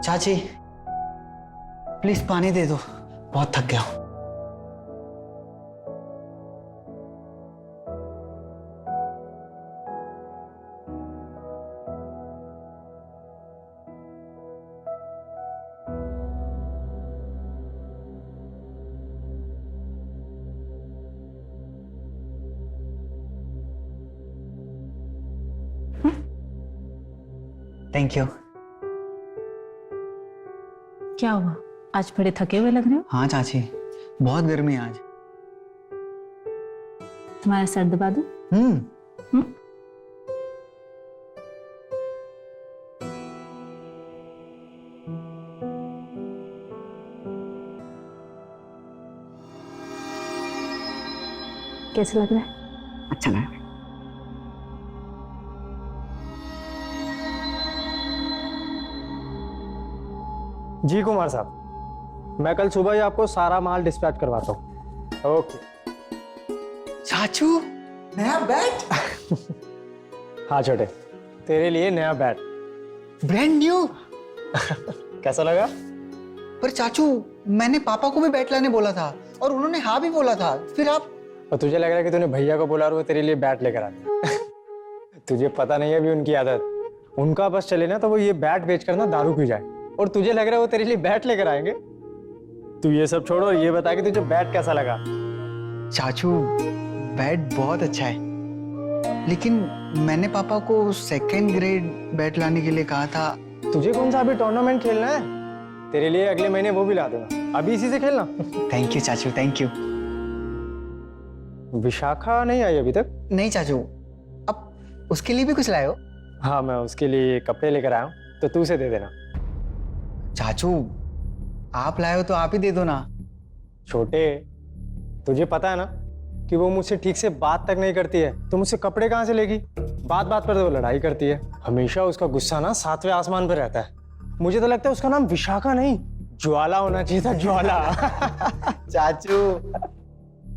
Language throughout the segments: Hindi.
चाची प्लीज पानी दे दो, बहुत थक गया हूं। Thank you. क्या हुआ, आज बड़े थके हुए लग रहे हो? हाँ चाची, बहुत गर्मी है आज। तुम्हारा सर दबा दूं? कैसा लग रहा है? अच्छा लग रहा है। जी कुमार साहब, मैं कल सुबह ही आपको सारा माल डिस्पैच करवाता हूँ। ओके। चाचू नया बैट। हाँ छोटे, तेरे लिए नया बैट, ब्रांड न्यू। कैसा लगा? पर चाचू मैंने पापा को भी बैट लाने बोला था और उन्होंने हाँ भी बोला था, फिर आप? और तुझे लग रहा है कि तूने भैया को बोला और वो तेरे लिए बैट लेकर आते। तुझे पता नहीं है अभी उनकी आदत, उनका बस चले ना तो वो ये बैट बेच कर ना दारू पी जाए, और तुझे लग रहा है वो तेरे लिए बैट लेकर आएंगे। तू ये सब छोड़ और ये बता कि तुझे बैट कैसा लगा। चाचू बैट बहुत अच्छा है, लेकिन मैंने पापा को सेकंड ग्रेड बैट लाने के लिए कहा था। तुझे कौन सा अभी टूर्नामेंट खेलना है? तेरे लिए अगले महीने वो भी ला दूंगा, अभी इसी से खेलना। थैंक यू चाचू, थैंक यू। विशाखा नहीं आई अभी तक? नहीं चाचू, अब उसके लिए भी कुछ लाए हो? हाँ, मैं उसके लिए कपड़े लेकर आया हूँ, तो तू उसे दे देना। चाचू आप लाए हो तो आप ही दे दो ना। छोटे, तुझे पता है ना कि वो मुझसे ठीक से बात तक नहीं करती है, तो मुझसे कपड़े कहाँ से लेगी? बात बात पर तो वो लड़ाई करती है, हमेशा उसका गुस्सा ना 7वें आसमान पर रहता है। मुझे तो लगता है उसका नाम विशाखा नहीं, ज्वाला होना चाहिए था, ज्वाला। चाचू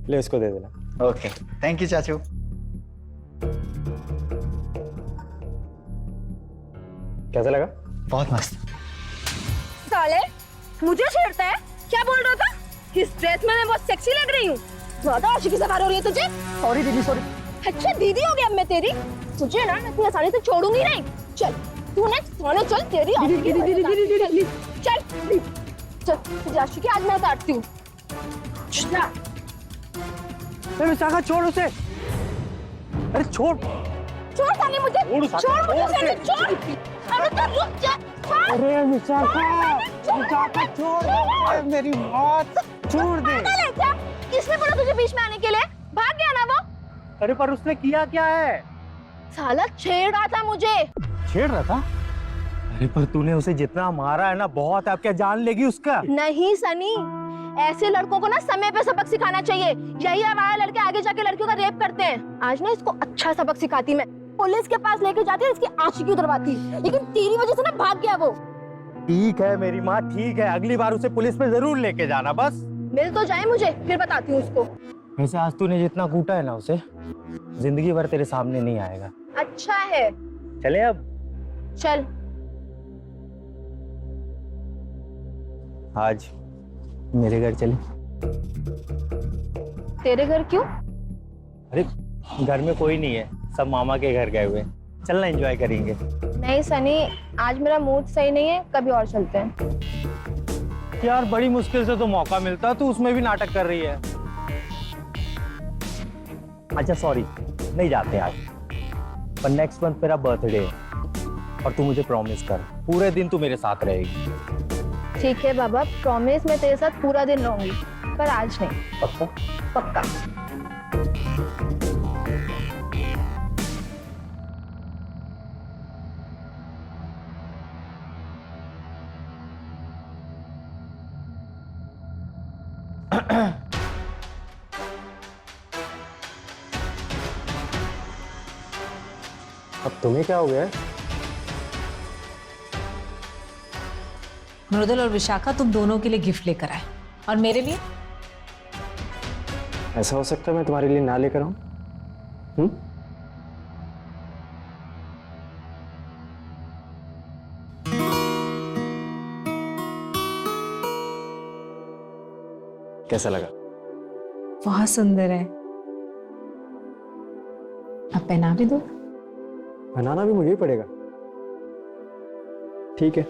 ले उसको दे देना। ओके, थैंक यू चाचू। कैसा लगा? बहुत मस्त। साले मुझे छेड़ता है? क्या बोल रहा था? इस ड्रेस में मैं बहुत सेक्सी लग रही हूँ। ज्यादा आशिकी सवार हो रही है तुझे। सॉरी दीदी, सॉरी। अच्छा दीदी हो गया अब मैं तेरी। तुझे ना मैं इतनी आसानी से छोड़ूंगी नहीं। चल तू नेक्स्ट थाने चल, तेरी आशिकी चल चल, तुझे आशिकी आज मैं उतारती हूँ। विशाखा छोड़ उसे। अरे छोड़ छोड़ साले मुझे, छोड़ मुझे साले, छोड़। अरे तो रुक जा। अरे विशाखा, विशाखा छोड़ मेरी बात, छोड़ दे। किसने बोला तुझे बीच में आने के लिए? भाग गया ना वो। अरे पर उसने किया क्या है? साला छेड़ रहा था मुझे। छेड़ रहा था? अरे पर तूने उसे जितना मारा है ना बहुत है, अब क्या जान लेगी उसका? नहीं सनी, ऐसे लड़कों को ना समय पे सबक सिखाना चाहिए। यही हमारे लड़के आगे जाके लड़कियों का रेप करते हैं। आज ना इसको अच्छा सबक सिखाती मैं। पुलिस के पास लेके जाती है, इसकी आशिकी उतरवाती, लेकिन तेरी वजह से ना भाग गया वो। ठीक है मेरी माँ, ठीक है, अगली बार उसे पुलिस पे जरूर लेके जाना। बस मिल तो जाए मुझे, फिर बताती हूँ उसको। वैसे आज तूने जितना कूटा है ना उसे, जिंदगी भर तेरे सामने नहीं आएगा। अच्छा है, चले अब। चल। आज मेरे घर चले। तेरे घर क्यों? अरे घर में कोई नहीं है, सब मामा के घर गए हुए। चलना एंजॉय करेंगे। नहीं सनी, आज मेरा मूड सही नहीं है, कभी और चलते हैं। यार बड़ी मुश्किल से तो मौका मिलता, तू उसमें भी नाटक कर रही है। अच्छा सॉरी, नहीं जाते आज, पर नेक्स्ट मंथ मेरा बर्थडे है और तू मुझे प्रॉमिस कर, पूरे दिन तू मेरे साथ रहेगी। ठीक है बाबा, प्रॉमिस मैं तेरे साथ पूरा दिन रहूंगी, पर आज नहीं। पक्का? पक्का। अब तुम्हें क्या हो गया है? मृदुल और विशाखा तुम दोनों के लिए गिफ्ट लेकर आए, और मेरे लिए? ऐसा हो सकता है मैं तुम्हारे लिए ना लेकर आऊं? कैसा लगा? बहुत सुंदर है। अब पहना भी दो। बनाना भी मुझे ही पड़ेगा। ठीक है।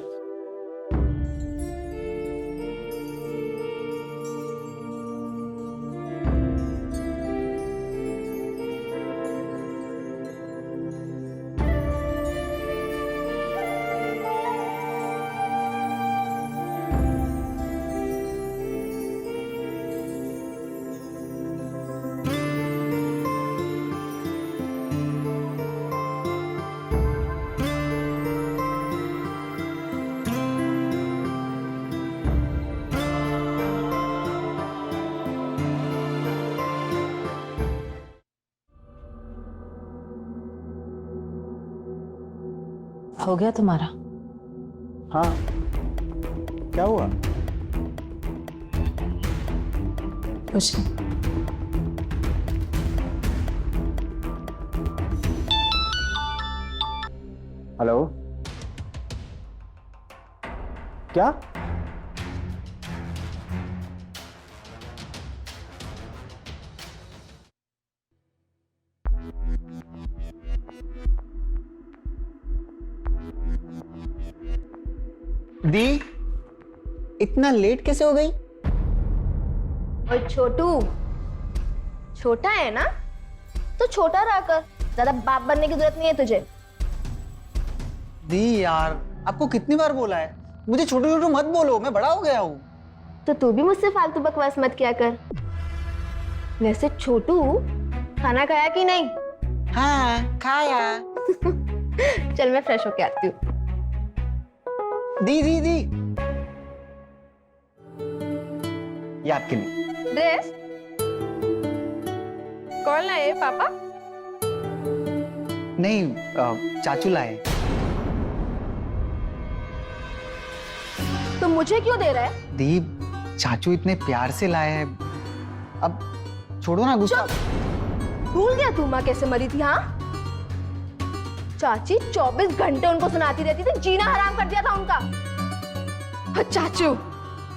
हो गया तुम्हारा? हाँ, क्या हुआ? कुछ नहीं। हेलो, क्या? दी, इतना लेट कैसे हो गई? और छोटू, छोटा है ना तो छोटा रहकर, ज्यादा बाप बनने की जरूरत नहीं है तुझे। दी यार, आपको कितनी बार बोला है मुझे छोटू छोटू मत बोलो, मैं बड़ा हो गया हूँ। तो तू भी मुझसे फालतू बकवास मत किया कर। वैसे छोटू, खाना खाया कि नहीं? हाँ, खाया। चल मैं फ्रेश होके आती हूँ। दी दी दी, ये आपके लिए। ड्रेस कौन लाए? पापा? नहीं, चाचू लाए। तो मुझे क्यों दे रहा है? दी, चाचू इतने प्यार से लाए हैं, अब छोड़ो ना गुस्सा। भूल गया तू माँ कैसे मरी थी? हाँ, चाची 24 घंटे उनको सुनाती रहती थी, जीना हराम कर दिया था उनका। और चाचू,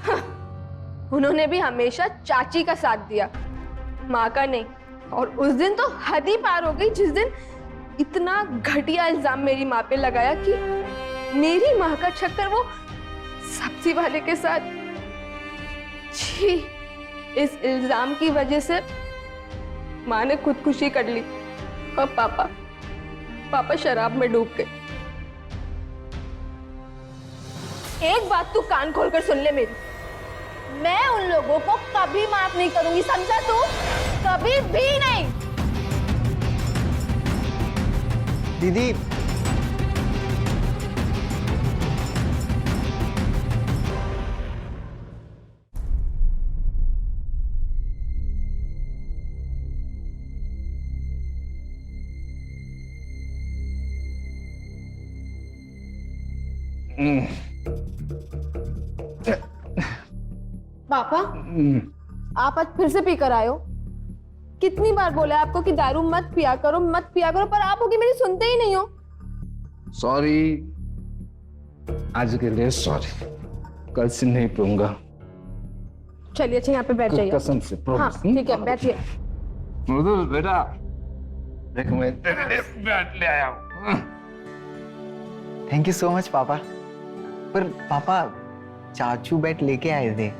हाँ, उन्होंने भी हमेशा चाची का साथ दिया, माँ का नहीं। और उस दिन तो हद ही पार हो गई, जिस दिन इतना घटिया इल्जाम मेरी माँ पे लगाया कि मेरी माँ का चक्कर वो सब्जी वाले के साथ। जी, इस इल्जाम की वजह से माँ ने खुदकुशी कर ली और पापा शराब में डूब गए। एक बात तू कान खोलकर सुन ले मेरी, मैं उन लोगों को कभी माफ नहीं करूंगी, समझा तू? कभी भी नहीं। दीदी, पापा, आप आज फिर से पी कर आए हो। कितनी बार बोला है आपको कि दारू मत पिया करो, मत पिया करो, पर आप होगी मेरी सुनते ही नहीं हो। सॉरी, आज के लिए सॉरी, कल से नहीं पीऊंगा। चलिए अच्छा यहाँ पे बैठ जाइए। कसम से हाँ प्रॉमिस। ठीक है, बैठिए। मृदुल बेटा, देख मैं तेरे लिए बैट ले आया हूँ। थैंक यू सो मच पापा। पर पापा, चाचू बैट लेके आए थे।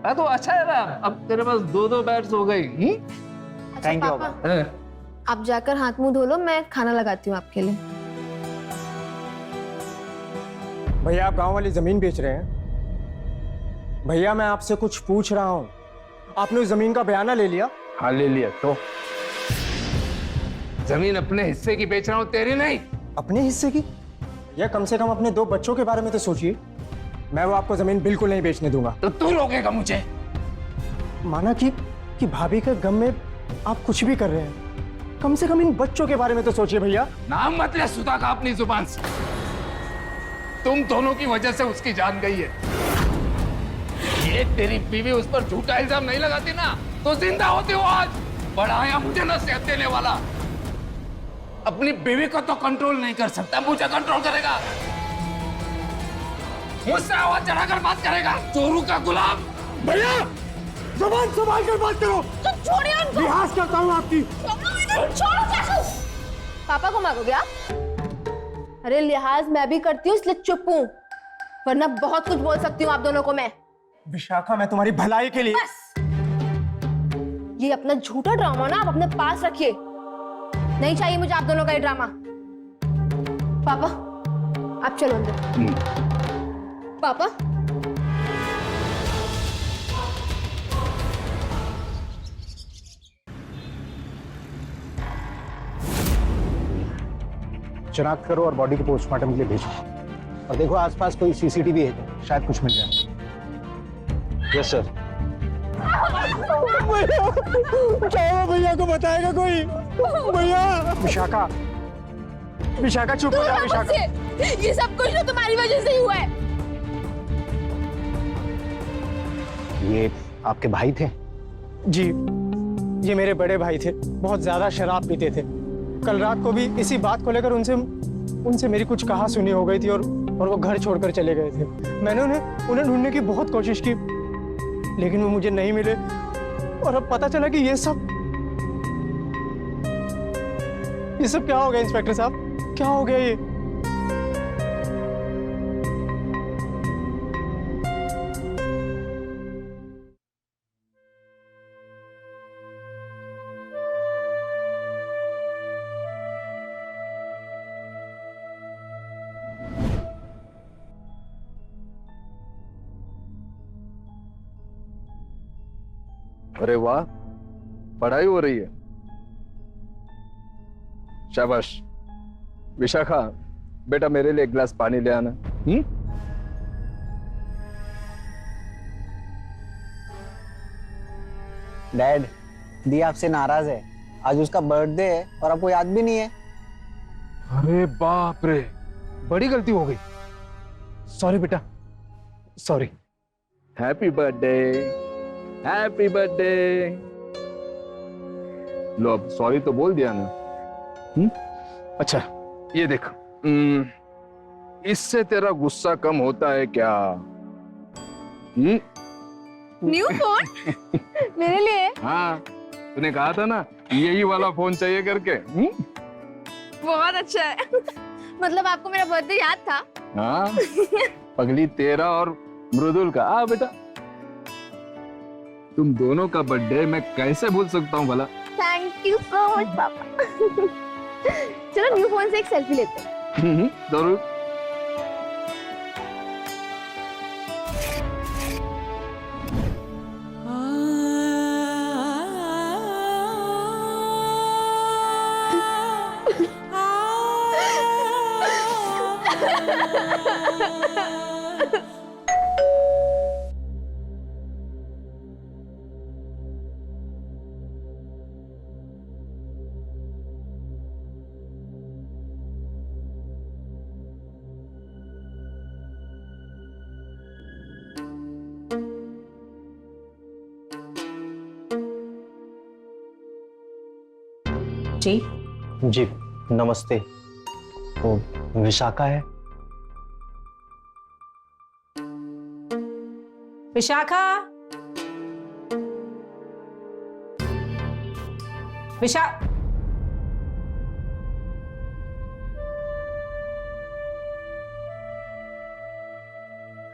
तो अच्छा है ना, अब तेरे पास 2-2 बैट्स हो गई। थैंक यू पापा, पापा। आप जाकर हाथ मुंह धो लो, मैं खाना लगाती हूँ आपके लिए। भैया, आप गांव वाली जमीन बेच रहे हैं? भैया, मैं आपसे कुछ पूछ रहा हूँ। आपने उस जमीन का बयाना ले लिया? हाँ, ले लिया। तो जमीन अपने हिस्से की बेच रहा हूँ, तेरी नहीं। अपने हिस्से की? या कम से कम अपने 2 बच्चों के बारे में तो सोचिए। मैं वो आपको जमीन बिल्कुल नहीं बेचने दूंगा। तो तू रोकेगा मुझे? माना कि भाभी के गम में आप कुछ भी कर रहे हैं, कम से कम इन बच्चों के बारे में तो सोचिए भैया। नाम मत ले सुधा का अपनी जुबान से। तुम दोनों की वजह से उसकी जान गई है। ये तेरी बीवी उस पर झूठा इल्जाम नहीं लगाती ना, तो जिंदा होती हो आज। बढ़ाया मुझे नसीहत देने वाला। अपनी बीवी को तो कंट्रोल नहीं कर सकता, मुझे कंट्रोल करेगा। मुझसे आवाज चढ़ाकर बात करेगा, चोरू का गुलाम। भैया, जुबान संभाल कर बात करो। तुम छोड़िए उनको। लिहाज करता हूँ आपकी। छोड़ो चाचू। पापा को मारोगे आप? अरे लिहाज मैं भी करती हूँ इसलिए चुप हूँ, वरना बहुत कुछ बोल सकती हूँ आप दोनों को मैं। विशाखा, मैं तुम्हारी भलाई के लिए। बस ये अपना झूठा ड्रामा ना आप अपने पास रखिए, नहीं चाहिए मुझे आप दोनों का ये ड्रामा। पापा आप चलो अंदर। पापा शिनाख्त करो और बॉडी को पोस्टमार्टम के लिए भेजो। और देखो आसपास कोई सीसीटीवी है तो शायद कुछ मिल जाए। Yes sir. भैया को बताएगा कोई? भैया। विशाखा, विशाखा चुप हो जा। विशाखा, ये सब कुछ तो तुम्हारी वजह से ही हुआ है। ये आपके भाई थे? जी, ये मेरे बड़े भाई थे, बहुत ज्यादा शराब पीते थे। कल रात को भी इसी बात को लेकर उनसे मेरी कुछ कहा सुनी हो गई थी और वो घर छोड़कर चले गए थे। मैंने उन्हें ढूंढने की बहुत कोशिश की, लेकिन वो मुझे नहीं मिले। और अब पता चला कि ये सब क्या हो गया इंस्पेक्टर साहब? क्या हो गया ये? अरे वाह, पढ़ाई हो रही है। शाबाश। विशाखा, बेटा मेरे लिए एक गिलास पानी ले आना। डैड, दी आपसे नाराज है। आज उसका बर्थडे है और आपको याद भी नहीं है। अरे बाप रे, बड़ी गलती हो गई। सॉरी बेटा, sorry. Happy birthday, happy birthday. लो अब सॉरी तो बोल दिया ना। अच्छा ये देख, इससे तेरा गुस्सा कम होता है क्या? न्यू फोन मेरे लिए? हाँ, तूने कहा था ना यही वाला फोन चाहिए करके। बहुत अच्छा है। मतलब आपको मेरा बर्थडे याद था? हाँ, पगली तेरा और मृदुल का। हाँ बेटा, तुम दोनों का बर्थडे मैं कैसे भूल सकता हूँ भला। थैंक यू सो मच पापा। चलो न्यू फोन से एक सेल्फी लेते हैं। जरूर। जी जी नमस्ते। वो विशाखा है? विशाखा,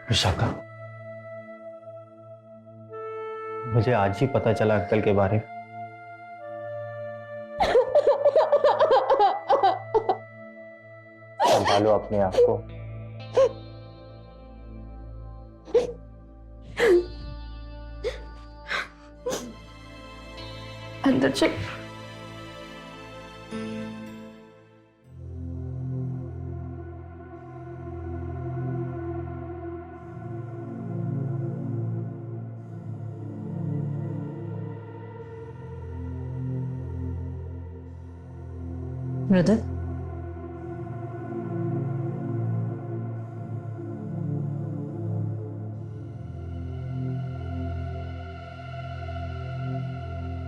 विशाखा, मुझे आज ही पता चला अंकल के बारे में। संभालो अपने आप को। अंदर चल। मृदुल,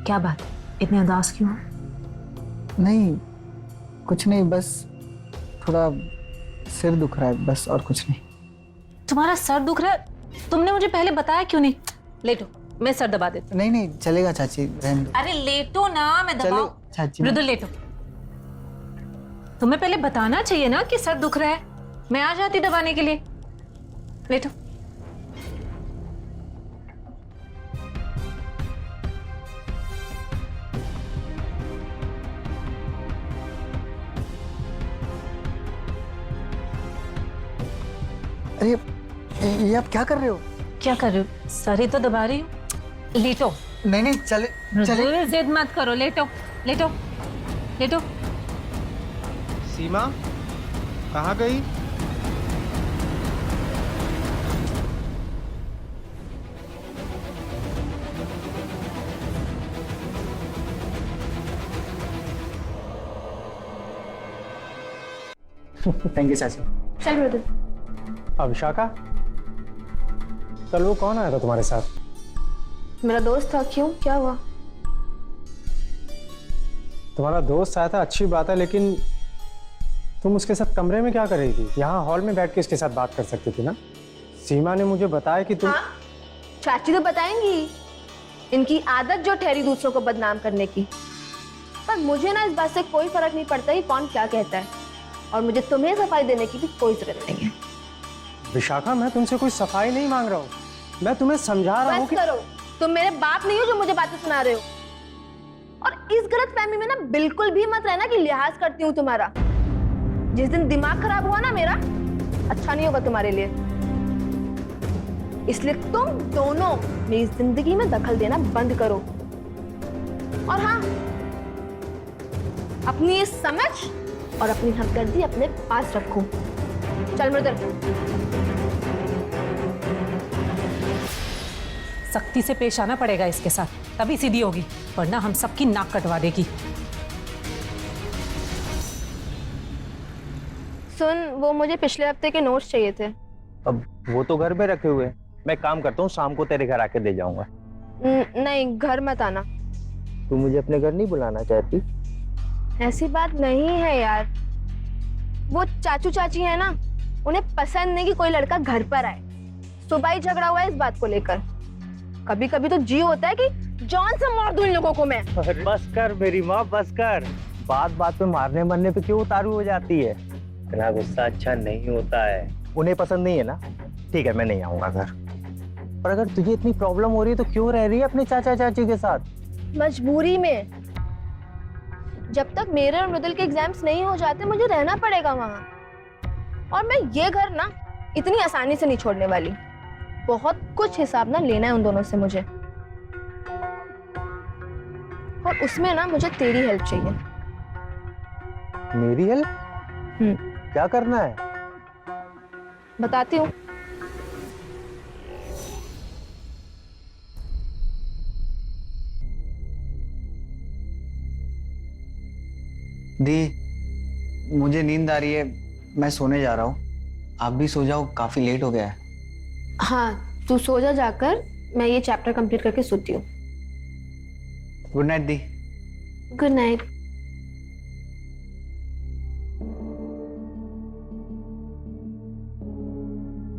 क्या बात, इतने उदास क्यों हो? नहीं, कुछ नहीं, बस थोड़ा सिर दुख रहा है, बस और कुछ नहीं। तुम्हारा सर दुख रहा है? तुमने मुझे पहले बताया क्यों नहीं? लेटो, मैं सर दबा देती नहीं नहीं चलेगा चाची, रहने दो। हूँ। अरे लेटो ना, मैं चलो दबाऊं। चाची। मृदुल लेटो। तुम्हें पहले बताना चाहिए ना कि सर दुख रहा है, मैं आ जाती दबाने के लिए। लेटो। अरे ये आप क्या कर रहे हो? क्या कर रही हो? सर ही तो दबा रही हूँ। लेटो। नहीं नहीं चले चले। मृदुल जिद मत करो, लेटो लेटो लेटो। सीमा कहाँ गई? थैंक यू चाची। चल मृदुल। विशाखा, कल वो कौन आया था तुम्हारे साथ? मेरा दोस्त था। क्यों, क्या हुआ? तुम्हारा दोस्त आया था, अच्छी बात है, लेकिन तुम उसके साथ कमरे में क्या कर रही थी? यहाँ हॉल में बैठ के उसके साथ बात कर सकती थी ना। सीमा ने मुझे बताया कि तुम हाँ, चाची तो बताएंगी। इनकी आदत जो ठहरी दूसरों को बदनाम करने की। पर मुझे ना इस बात से कोई फर्क नहीं पड़ता कि कौन क्या कहता है, और मुझे तुम्हें सफाई देने की भी कोई जरूरत नहीं है। विशाखा, मैं तुमसे कोई सफाई नहीं मांग रहा हूँ, मैं तुम्हें समझा रहा हूँ बस कि करो, तुम मेरे बाप नहीं हो जो मुझे बातें सुना रहे हो। और इस गलतफहमी में ना बिल्कुल भी मत रहना कि लिहाज करती हूँ तुम्हारा। जिस दिन दिमाग खराब हुआ ना मेरा, अच्छा नहीं होगा तुम्हारे लिए। इसलिए तुम दोनों मेरी जिंदगी में दखल देना बंद करो। और हाँ, अपनी ये समझ और अपनी हमदर्दी अपने पास रखो। चल मृदुल। सख्ती से पेश आना पड़ेगा इसके साथ, तभी सीधी होगी, वरना हम सबकी नाक कटवा देगी। सुन, वो मुझे पिछले हफ्ते के नोट्स चाहिए थे। अब वो तो घर में रखे हुए हैं, मैं काम करता हूँ, शाम को तेरे घर आके दे जाऊंगा। नहीं, घर मत आना। तू मुझे अपने घर नहीं बुलाना चाहती? ऐसी बात नहीं है यार। वो चाचू चाची है ना, उन्हें पसंद नहीं कि कोई लड़का घर पर आए। सुबह ही झगड़ा हुआ है इस बात को लेकर। कभी कभी तो जी होता है कि जान से मार दूं इन लोगों को मैं। बस कर मेरी माँ, बस कर। बात बात पे मारने मरने पे क्यों उतारू हो जाती है? इतना गुस्सा अच्छा नहीं होता है। उन्हें पसंद नहीं है ना, ठीक है, मैं नहीं आऊंगा घर। पर अगर तुझे इतनी प्रॉब्लम हो रही है तो क्यों रह रही है अपने चाचा चाची के साथ? मजबूरी में। जब तक मेरे और मृदुल के एग्जाम्स नहीं हो जाते, मुझे रहना पड़ेगा वहां। और मैं ये घर ना इतनी आसानी से नहीं छोड़ने वाली। बहुत कुछ हिसाब ना लेना है उन दोनों से मुझे, और उसमें ना मुझे तेरी हेल्प चाहिए। मेरी हेल्प? क्या करना है? बताती हूँ। दी, मुझे नींद आ रही है, मैं सोने जा रहा हूँ। आप भी सो जाओ, काफी लेट हो गया है। हाँ, तू सो जा जाकर, मैं ये चैप्टर कंप्लीट करके सोती हूँ। गुड नाइट दी। Good night.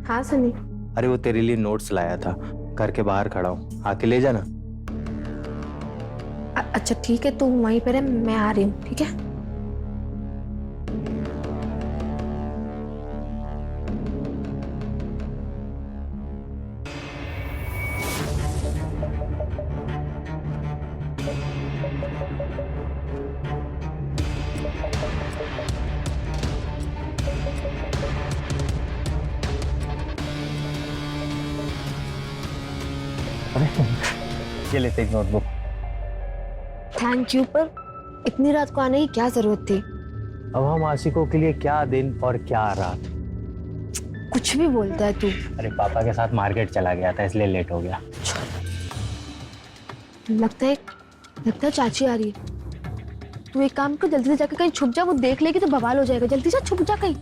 हाँ सनी। अरे वो तेरे लिए नोट्स लाया था, घर के बाहर खड़ा हूँ, आके ले जाना। अच्छा ठीक है, तू वहीं पर है, मैं आ रही हूँ। ठीक है। ये ले तेरी नोटबुक। थैंक यू, पर इतनी रात को आने की क्या जरूरत थी? अब हम आशिकों के लिए क्या दिन और क्या रात। कुछ भी बोलता है तू। अरे पापा के साथ मार्केट चला गया था, इसलिए लेट हो गया। लगता है चाची आ रही है। तू एक काम कर, जल्दी से जाकर कहीं छुप जा, वो देख लेगी तो बवाल हो जाएगा। जल्दी से छुप जा कहीं।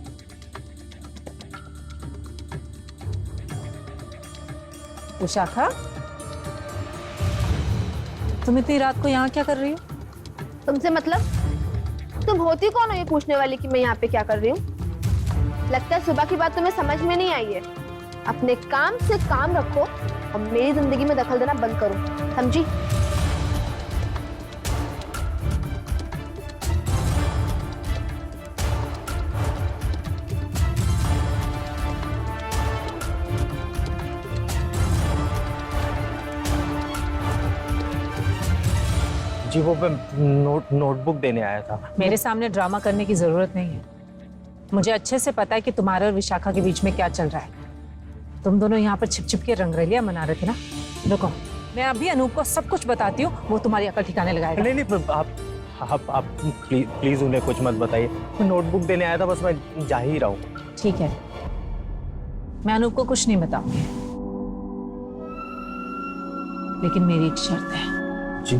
विशाखा, तुम इतनी रात को यहाँ क्या कर रही हो? तुमसे मतलब? तुम होती कौन हो ये पूछने वाली कि मैं यहाँ पे क्या कर रही हूँ? लगता है सुबह की बात तुम्हें समझ में नहीं आई है। अपने काम से काम रखो और मेरी जिंदगी में दखल देना बंद करो, समझी? जी वो मैं नोटबुक देने आया था। मेरे सामने ड्रामा करने की जरूरत नहीं है। मुझे अच्छे से पता है कि तुम्हारे और विशाखा के बीच में क्या चल रहा है। तुम दोनों यहाँ पर छिप छिप के रंगरलियां मना रहे थे ना। रुको, मैं अभी अनूप को सब कुछ बताती हूँ, वो तुम्हारी अकल ठिकाने लगाएगा। नहीं नहीं, आप प्लीज उन्हें कुछ मत बताइए। मैं नोटबुक देने आया था, बस मैं जा ही रहा हूँ। ठीक है, मैं अनूप को कुछ नहीं बताऊंगी, लेकिन मेरी एक शर्त है। जी।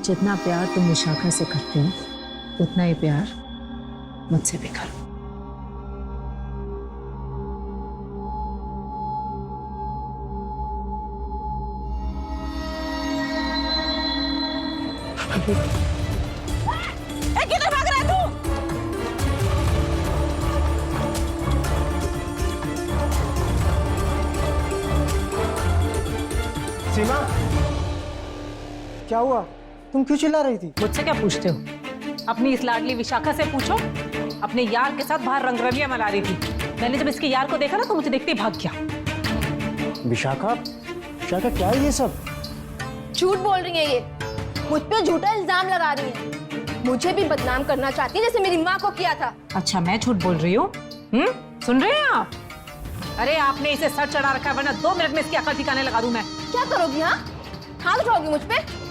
जितना प्यार तुम विशाखा से करते हो उतना ही प्यार मुझसे भी करो। किधर भाग रहा है तू? सीमा, क्या हुआ? तुम क्यों चिल्ला रही थी? मुझसे क्या पूछते हो? अपनी इस लाडली विशाखा से पूछो। अपने यार के साथ बाहर रंगरलियां मना रही थी। मैंने जब इसके यार को देखा ना तो मुझे देखते ही भाग गया। विशाखा, विशाखा क्या है ये सब? झूठ बोल रही है ये, मुझ पे झूठा इल्जाम लगा रही है। मुझे भी बदनाम करना चाहती है जैसे मेरी माँ को किया था। अच्छा, मैं झूठ बोल रही हूँ? सुन रहे हैं आप? अरे आपने इसे सर चढ़ा रखा है, वरना 2 मिनट में इसकी अकल ठिकाने लगा दूं मैं। क्या करोगी? हाँ, हाथ उठाओगी मुझ पे?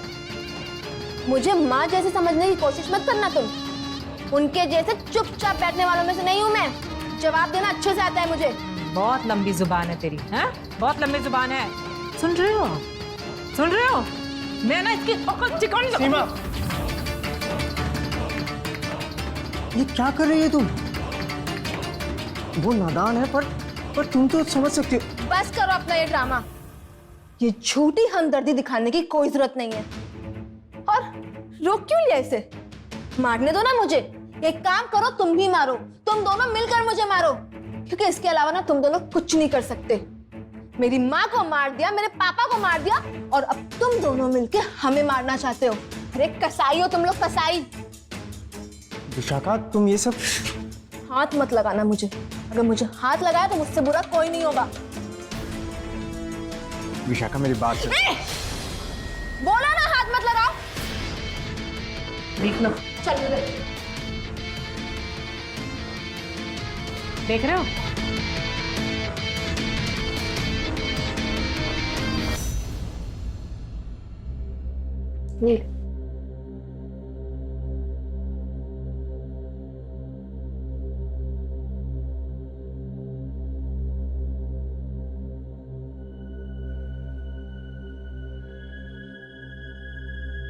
मुझे माँ जैसे समझने की कोशिश मत करना तुम। उनके जैसे चुपचाप बैठने वालों में से नहीं हूँ मैं। जवाब देना अच्छे से आता है मुझे। बहुत लंबी जुबान है तेरी, हैं? बहुत लंबी जुबान है। सुन रहे हो? सुन रहे हो? मैं ना इसकी अकल ठिकाने लगाऊंगी। सीमा, ये क्या कर रही है तुम? वो नादान है पर तुम तो समझ सकती हो। बस करो अपना ये ड्रामा। ये झूठी हमदर्दी दिखाने की कोई जरूरत नहीं है। और रोक क्यों लिया इसे? मारने दो ना मुझे। एक काम करो, तुम भी मारो। तुम दोनों मिलकर मुझे मारो, क्योंकि इसके अलावा ना तुम दोनों कुछ नहीं कर सकते। मेरी माँ को मार दिया, मेरे पापा को मार दिया, और अब तुम दोनों मिलके हमें मारना चाहते हो। अरे कसाई हो तुम लोग, कसाई। विशाखा, तुम ये सब... हाथ मत लगाना मुझे। अगर मुझे हाथ लगाया तो मुझसे बुरा कोई नहीं होगा। विशाखा, मेरी बात सुन। बोला ना हाथ मत लगाओ। देख लो, चल देख रहे हो? ये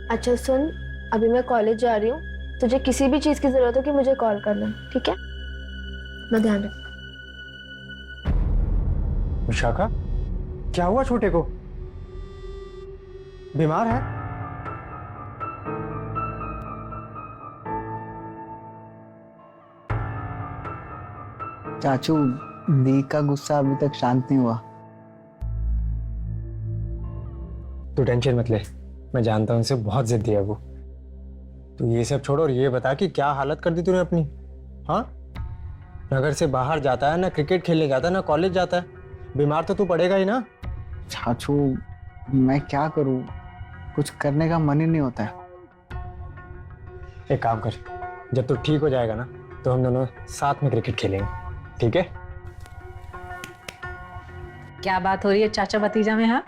अच्छा सुन, अभी मैं कॉलेज जा रही हूँ। तुझे किसी भी चीज की जरूरत हो कि मुझे कॉल करना, ठीक है? मैं ध्यान रख। विशाखा, क्या हुआ छोटे को? बीमार है? चाचू, दी का गुस्सा अभी तक शांत नहीं हुआ। तू टेंशन मत ले, मैं जानता हूँ इसे बहुत जिद्दी है वो। तू ये सब छोड़ और ये बता कि क्या हालत कर दी तूने अपनी? हाँ, नगर से बाहर जाता है ना, क्रिकेट खेलने जाता है ना, कॉलेज जाता है। बीमार तो तू पड़ेगा ही ना। चाचू, मैं क्या करूं? कुछ करने का मन ही नहीं होता है। एक काम कर, जब तू ठीक हो जाएगा ना तो हम दोनों साथ में क्रिकेट खेलेंगे, ठीक है? क्या बात हो रही है चाचा भतीजा में? हाँ,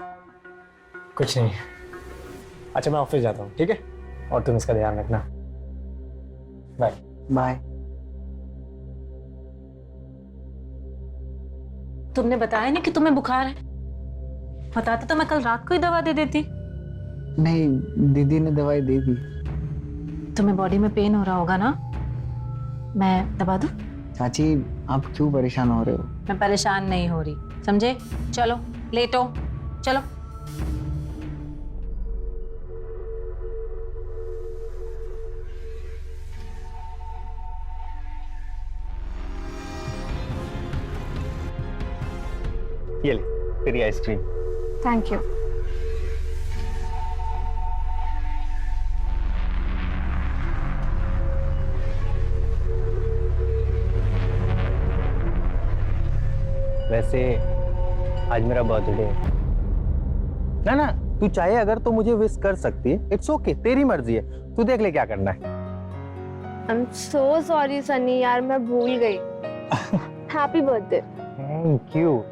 कुछ नहीं। अच्छा, मैं ऑफिस जाता हूँ, ठीक है? और तुम इसका ध्यान रखना। Bye bye. तुमने बताया नहीं कि तुम्हें बुखार है। बताते तो मैं कल रात को ही दवा दे देती। नहीं, दीदी ने दवाई दे दी। तुम्हें बॉडी में पेन हो रहा होगा ना? मैं दवा दूं? चाची, आप क्यों परेशान हो रहे हो? मैं परेशान नहीं हो रही, समझे? चलो लेटो, चलो। ये ले। तेरी आइसक्रीम। Thank you. वैसे आज मेरा बर्थडे है ना। ना तू चाहे अगर तो मुझे विश कर सकती है, इट्स ओके, तेरी मर्जी है, तू देख ले क्या करना है। I am so sorry Sunny यार, मैं भूल गई। Happy birthday. Thank you.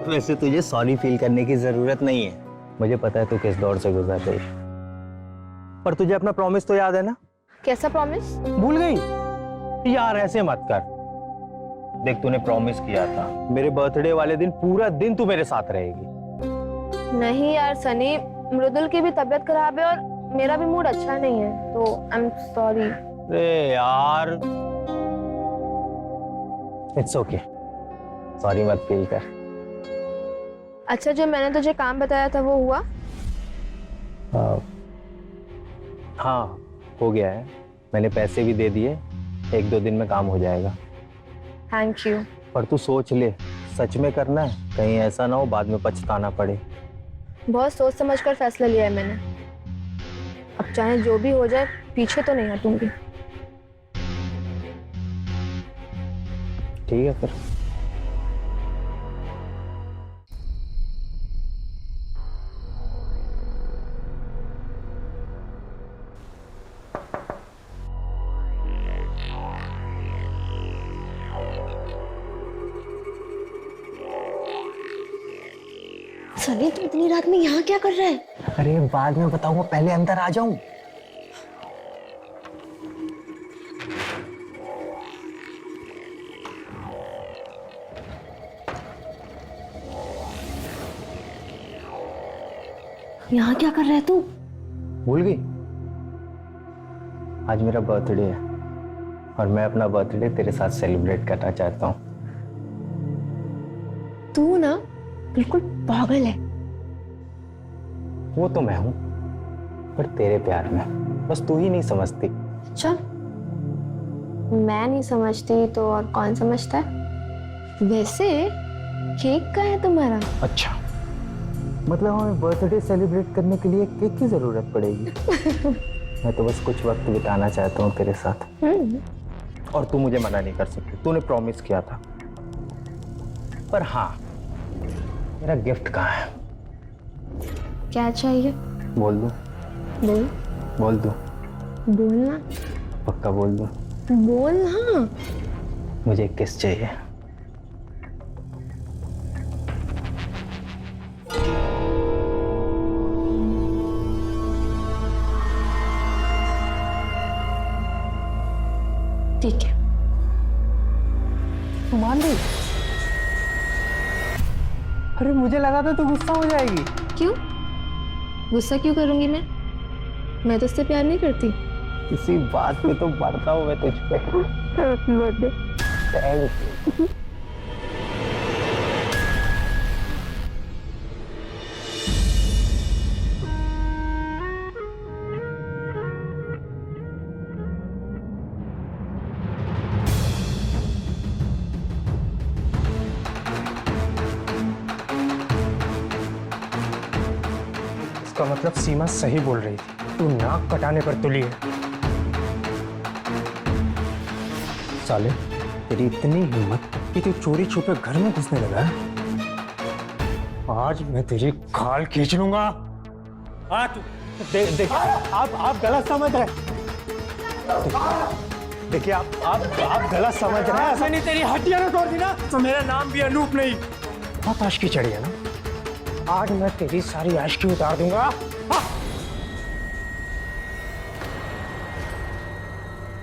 वैसे तुझे सॉरी फील करने की जरूरत नहीं है, मुझे पता है तू किस दौर से गुजर रही है। पर तुझे अपना प्रॉमिस तो याद है ना? कैसा प्रॉमिस? भूल गई? यार ऐसे मत कर। देख तूने प्रॉमिस किया था मेरे बर्थडे वाले दिन पूरा दिन तू मेरे साथ रहेगी। नहीं यार सनी, मृदुल की भी तबीयत खराब है और मेरा भी मूड अच्छा नहीं है, तो आई एम सॉरी। अरे यार इट्स ओके, सॉरी मत फील कर। अच्छा, जो मैंने तुझे काम बताया था वो हुआ? हाँ हो गया है, मैंने पैसे भी दे दिए, 1-2 दिन में काम हो जाएगा। Thank you. पर तू सोच ले, सच में करना है, कहीं ऐसा ना हो बाद में पछताना पड़े। बहुत सोच समझकर फैसला लिया है मैंने, अब चाहे जो भी हो जाए पीछे तो नहीं हटूंगी। ठीक है फिर। सनी, तू इतनी रात में यहाँ क्या कर रहा है? अरे बाद में बताऊंगा, पहले अंदर आ जाऊं। यहाँ क्या कर रहा है तू? भूल गई? आज मेरा बर्थडे है और मैं अपना बर्थडे तेरे साथ सेलिब्रेट करना चाहता हूँ। तू ना बिल्कुल पागल है। वो तो मैं हूं, पर तेरे प्यार में बस तू ही नहीं समझती। अच्छा, मैं नहीं समझती तो और कौन समझता है? वैसे केक कहाँ है तुम्हारा? अच्छा, मतलब हमें बर्थडे सेलिब्रेट करने के लिए केक की जरूरत पड़ेगी? मैं तो बस कुछ वक्त बिताना चाहता हूँ तेरे साथ, और तू मुझे मना नहीं कर सकती, तूने प्रॉमिस किया था। पर हाँ, मेरा गिफ्ट कहाँ है? क्या चाहिए? बोल दूं? बोल। बोल दूं? बोलना। पक्का बोल दूं? बोल ना। मुझे एक किस चाहिए। ठीक है। तू मान गई? अरे मुझे लगा था तू गुस्सा हो जाएगी। क्यों? गुस्सा क्यों करूंगी मैं? मैं तो उससे प्यार नहीं करती। इसी बात पे तो बढ़ता हूँ मैं तुझ पे। Happy birthday. Thank you. इसका मतलब सीमा सही बोल रही थी, तू नाक कटाने पर तुली है। साले, तेरी इतनी हिम्मत कि तू चोरी छुपे घर में घुसने लगा है? आज मैं तेरी खाल खींच लूंगा। आ तू देखिए, आप गलत समझ रहे। देखिए आप गलत समझ रहे हैं। मैंने तेरी हड्डियां ना तोड़ दी ना तो मेरा नाम भी अनूप नहीं। बहुत आशिकी चढ़ी है ना, आज मैं तेरी सारी आशिकी उतार दूंगा।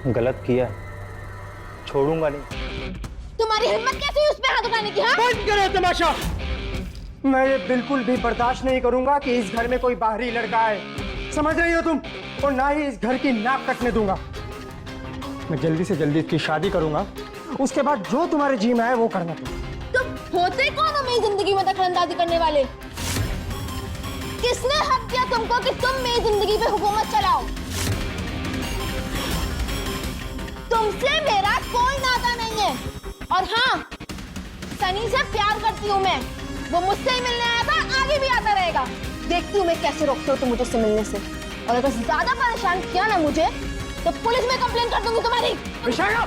गलत किया, छोड़ूंगा नहीं। तुम्हारी हिम्मत कैसे हुई उस पे हाथ उठाने की? हाँ? बंद करे तमाशा। मैं ये बिल्कुल भी बर्दाश्त नहीं करूंगा कि इस घर में कोई बाहरी लड़का आए, समझ रही हो तुम? और ना ही इस घर की नाक कटने दूंगा। मैं जल्दी से जल्दी इसकी शादी करूंगा, उसके बाद जो तुम्हारे जी में आए वो करना। तुम होते कौन हो मेरी जिंदगी में दखलंदाजी करने वाले? किसने हक दिया तुमको कि तुम मेरी जिंदगी पे हुकूमत चलाओ? तुमसे मेरा कोई नाता नहीं है। और हाँ, सनी से प्यार करती हूँ मैं, वो मुझसे ही मिलने आया था, आगे भी आता रहेगा। देखती हूँ मैं कैसे रोकते हो तुम मुझे उससे मिलने से। और अगर ज्यादा परेशान किया ना मुझे तो पुलिस में कंप्लेन कर दूंगी तुम्हारी। विशाखा,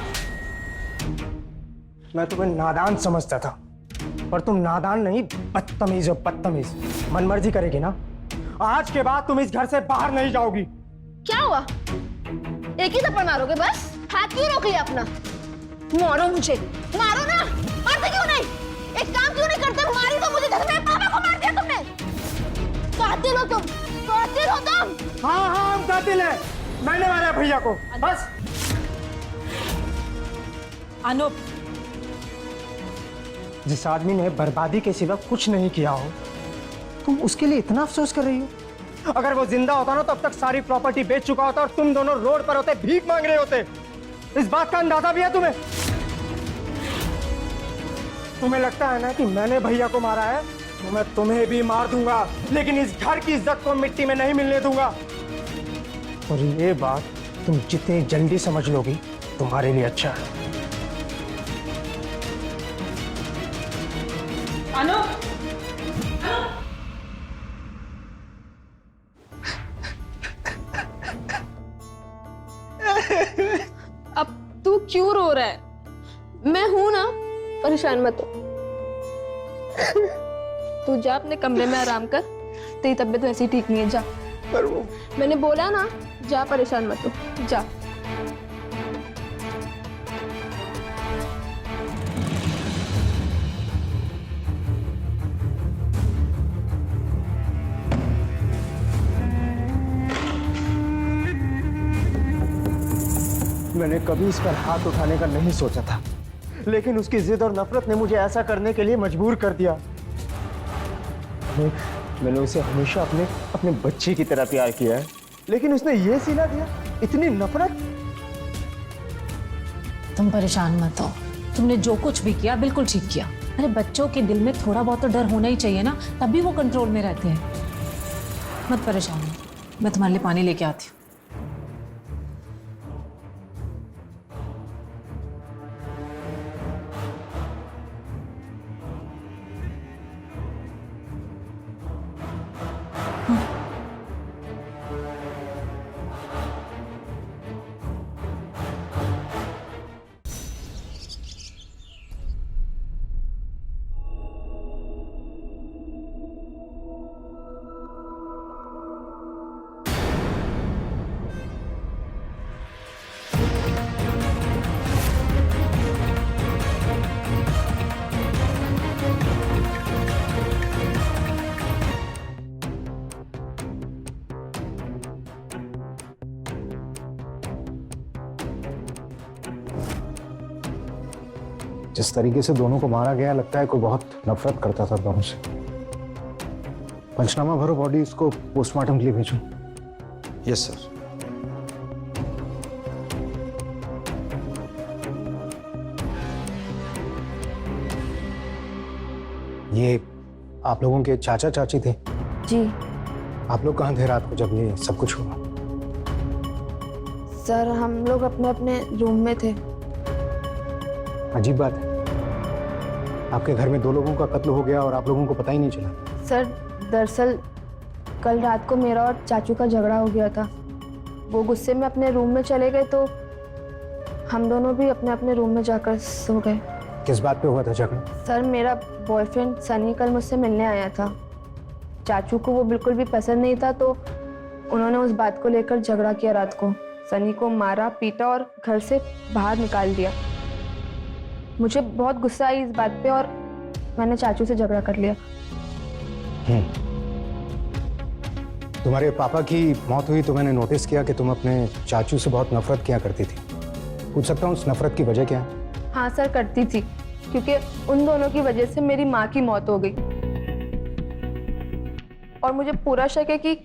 मैं तुम्हें नादान समझता था, पर तुम नादान नहीं, बदतमीज हो, बदतमीज। मनमर्जी करेगी ना, आज के बाद तुम इस घर से बाहर नहीं जाओगी। क्या हुआ, एक ही थप्पड़ मारोगे बस? हाथ क्यों रोक लिया अपना? मारो मुझे, मारो ना। मारते क्यों नहीं? एक काम क्यों नहीं करते? मारी तो मुझे, जैसे मेरे पापा को मार दिया तुमने। कातिल हो तुम, कातिल हो तुम। हाँ हाँ, हम कातिल हैं। मैंने मारा भैया को, बस। अनूप, जिस आदमी ने बर्बादी के सिवा कुछ नहीं किया हो, तुम उसके लिए इतना अफसोस कर रही हो? अगर वो जिंदा होता ना तो अब तक सारी प्रॉपर्टी बेच चुका होता और तुम दोनों रोड पर होते, भीख मांग रहे होते। इस बात का अंदाजा भी है तुम्हें? तुम्हें लगता है ना कि मैंने भैया को मारा है, तो मैं तुम्हें भी मार दूंगा, लेकिन इस घर की इज्जत को मिट्टी में नहीं मिलने दूंगा। और ये बात तुम जितनी जल्दी समझ लोगी तुम्हारे लिए अच्छा है। अनूप, अब तू क्यों रो रहा है? मैं हूं ना, परेशान मत हो। तू जा अपने कमरे में आराम कर, तेरी तबीयत वैसे ही ठीक नहीं है, जा। पर वो मैंने बोला ना, जा, परेशान मत हो, जा। मैंने कभी इस पर हाथ उठाने का नहीं सोचा था, लेकिन उसकी जिद और नफरत ने मुझे ऐसा करने के लिए मजबूर कर दिया। मैंने उसे हमेशा अपने बच्चे की तरह प्यार किया है, लेकिन उसने ये सिला दिया, इतनी नफरत। तुम परेशान मत हो, तुमने जो कुछ भी किया बिल्कुल ठीक किया। अरे बच्चों के दिल में थोड़ा बहुत तो डर होना ही चाहिए ना, तभी वो कंट्रोल में रहते हैं। मत परेशान हो, मैं तुम्हारे लिए पानी लेके आती हूँ। जिस तरीके से दोनों को मारा गया, लगता है कोई बहुत नफरत करता था दोनों से। पंचनामा भरो, बॉडी इसको पोस्टमार्टम के लिए भेजो। Yes sir. ये आप लोगों के चाचा चाची थे? जी आप लोग कहाँ थे रात को जब ये सब कुछ हुआ? सर, हम लोग अपने अपने रूम में थे। अजीब बात है, आपके घर में 2 लोगों का कत्ल हो गया और आप लोगों को पता ही नहीं चला। सर, दरअसल कल रात को मेरा और चाचू का झगड़ा हो गया था। वो गुस्से में अपने रूम में चले गए तो हम दोनों भी अपने अपने रूम में जाकर सो गए। किस बात पे हुआ था झगड़ा? सर, मेरा बॉयफ्रेंड सनी कल मुझसे मिलने आया था। चाचू को वो बिल्कुल भी पसंद नहीं था, तो उन्होंने उस बात को लेकर झगड़ा किया। रात को सनी को मारा, पीटा और घर से बाहर निकाल दिया। मुझे बहुत गुस्सा आई इस बात पे और मैंने चाचू से झगड़ा कर लिया। तुम्हारे पापा की मौत हुई तो मैंने नोटिस किया कि तुम अपने चाचू से बहुत नफरत किया करती थी। पूछ सकता हूँ उस नफरत की वजह क्या है? हाँ सर, करती थी, क्योंकि उन दोनों की वजह से मेरी माँ की मौत हो गई। और मुझे पूरा शक है कि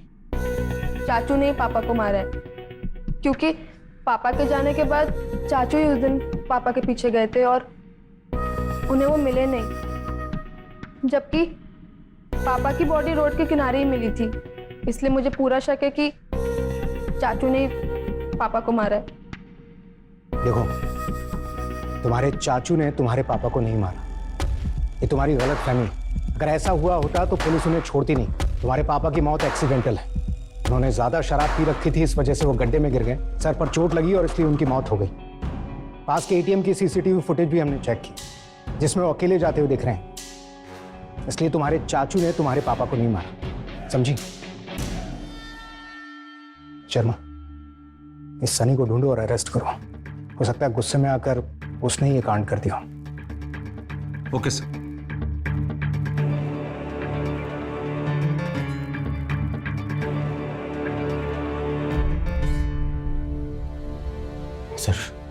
चाचू ने ही पापा को मारा है, क्योंकि पापा के जाने के बाद चाचू ही उस दिन पापा के पीछे गए थे और उन्हें वो मिले नहीं, जबकि पापा की बॉडी रोड के किनारे ही मिली थी। इसलिए मुझे पूरा शक है कि चाचू ने पापा को मारा है। देखो, तुम्हारे चाचू ने तुम्हारे पापा को नहीं मारा, ये तुम्हारी गलत फहमी। अगर ऐसा हुआ होता तो पुलिस उन्हें छोड़ती नहीं। तुम्हारे पापा की मौत एक्सीडेंटल है। उन्होंने ज्यादा शराब पी रखी थी, इस वजह से वो गड्ढे में गिर गए, सर पर चोट लगी और इसलिए उनकी मौत हो गई। पास के एटीएम की सीसीटीवी फुटेज भी हमने चेक की, जिसमें वो अकेले जाते हुए दिख रहे हैं। इसलिए तुम्हारे चाचू ने तुम्हारे पापा को नहीं मारा, समझी? शर्मा, इस सनी को ढूंढो और अरेस्ट करो। हो सकता है गुस्से में आकर उसने ये कांड कर दिया। Okay sir.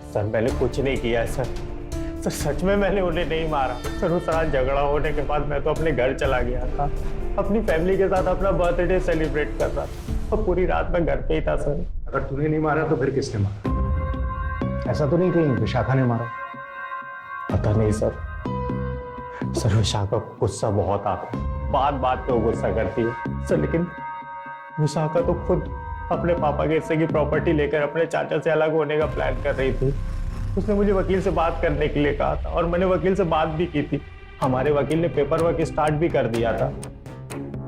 सर मैंने कुछ नहीं किया है सर सच में मैंने उन्हें नहीं मारा सर। उस रात झगड़ा होने के बाद मैं तो अपने घर चला गया था, अपनी फैमिली के साथ अपना बर्थडे सेलिब्रेट कर रहा था और पूरी रात मैं घर पे ही था सर। अगर तूने नहीं मारा तो फिर किसने मारा? ऐसा तो नहीं कहीं विशाखा ने मारा? पता नहीं सर विशाखा को गुस्सा बहुत आता है, बात बात पे वो गुस्सा करती है सर। लेकिन विशाखा तो खुद अपने पापा के हिस्से की प्रॉपर्टी लेकर अपने चाचा से अलग होने का प्लान कर रही थी। उसने मुझे वकील से बात करने के लिए कहा था और मैंने वकील से बात भी की थी। हमारे वकील ने पेपर वर्क स्टार्ट भी कर दिया था।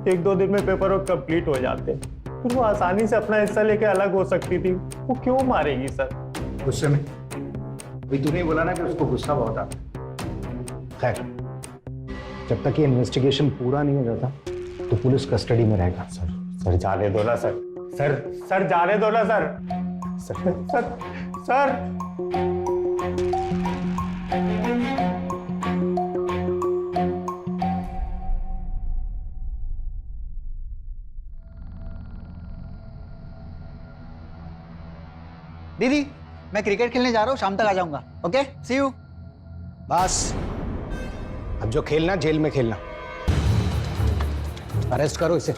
1-2 दिन में पेपर वर्क कंप्लीट हो जाते, फिर वो आसानी से अपना हिस्सा लेकर अलग हो सकती थी। वो क्यों मारेगी सर? गुस्से में? अभी तूने बोला ना कि उसको गुस्सा बहुत आता। खैर, जब तक ये इन्वेस्टिगेशन पूरा नहीं हो जाता तो पुलिस कस्टडी में रहेगा। सर जाने दो ना सर जाने दो ना सर। दीदी, मैं क्रिकेट खेलने जा रहा हूँ, शाम तक आ जाऊंगा। Okay, see you. बस अब जो खेलना जेल में खेलना। अरेस्ट करो इसे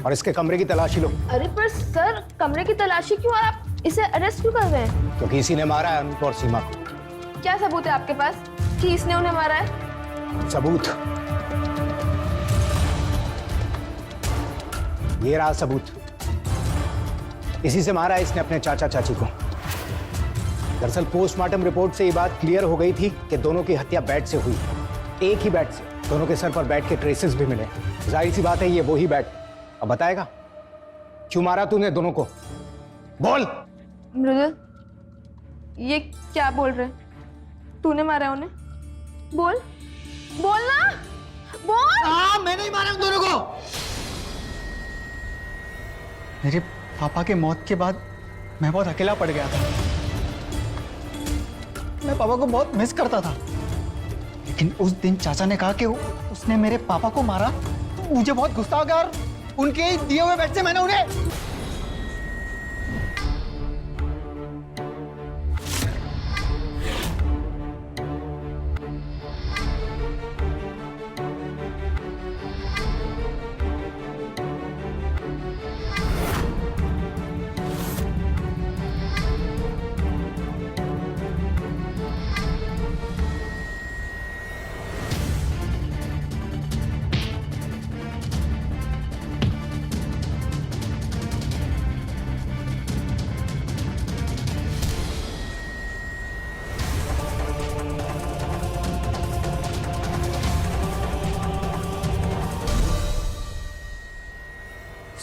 और इसके कमरे की तलाशी लो। अरे पर सर, कमरे की तलाशी क्यों? आप इसे अरेस्ट क्यों कर रहे हैं? क्योंकि इसी ने मारा है अनूप और सीमा को। क्या सबूत है आपके पास कि इसने उन्हें मारा है? सबूत ये रहा सबूत। इसी से मारा है इसने अपने चाचा चाची को। दरअसल पोस्टमार्टम रिपोर्ट से ये बात क्लियर हो गई थी कि दोनों की हत्या बैट से हुई, एक ही बैट से। दोनों के सर पर बैट के ट्रेसेस भी मिले। जाहिर सी बात है ये वही बैट। अब बताएगा क्यों मारा तूने दोनों को? बोल। मृदुल, ये क्या बोल रहे? तूने मारा है उन्हें? बोल ना, बोल। मैंने ही मारा उन दोनों को। मेरे पापा के मौत के बाद मैं बहुत अकेला पड़ गया था। मैं पापा को बहुत मिस करता था, लेकिन उस दिन चाचा ने कहा कि उसने मेरे पापा को मारा। मुझे बहुत गुस्सा आ गया और उनके दिए हुए बैट से मैंने उन्हें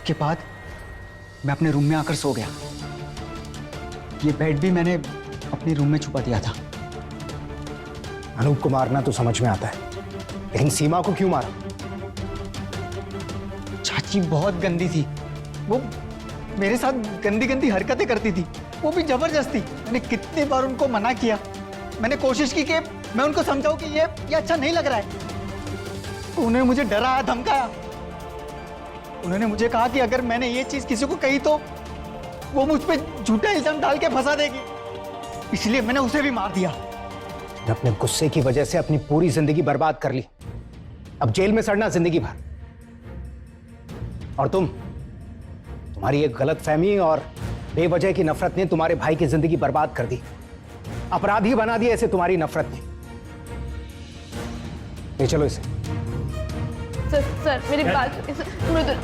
के बाद मैं अपने रूम में आकर सो गया। ये बेड भी मैंने अपने रूम में छुपा दिया था। अनूप को मारना तो समझ में आता है, लेकिन सीमा को क्यों मारा? चाची बहुत गंदी थी। वो मेरे साथ गंदी गंदी हरकतें करती थी, वो भी जबरदस्ती। मैंने कितनी बार उनको मना किया। मैंने कोशिश की कि मैं उनको समझाऊं कि ये अच्छा नहीं लग रहा है। तो उन्होंने मुझे डराया, धमकाया। उन्होंने मुझे कहा कि अगर मैंने ये चीज किसी को कही तो वो मुझ पे झूठा इल्जाम डाल के फंसा देगी, इसलिए मैंने उसे भी मार दिया। अपने गुस्से की वजह से अपनी पूरी जिंदगी बर्बाद कर ली। अब जेल में सड़ना जिंदगी भर। और तुम्हारी एक गलतफहमी और बेवजह की नफरत ने तुम्हारे भाई की जिंदगी बर्बाद कर दी, अपराधी बना दिया इसे तुम्हारी नफरत ने। ले चलो इसे। सर मेरी बात मृदुल।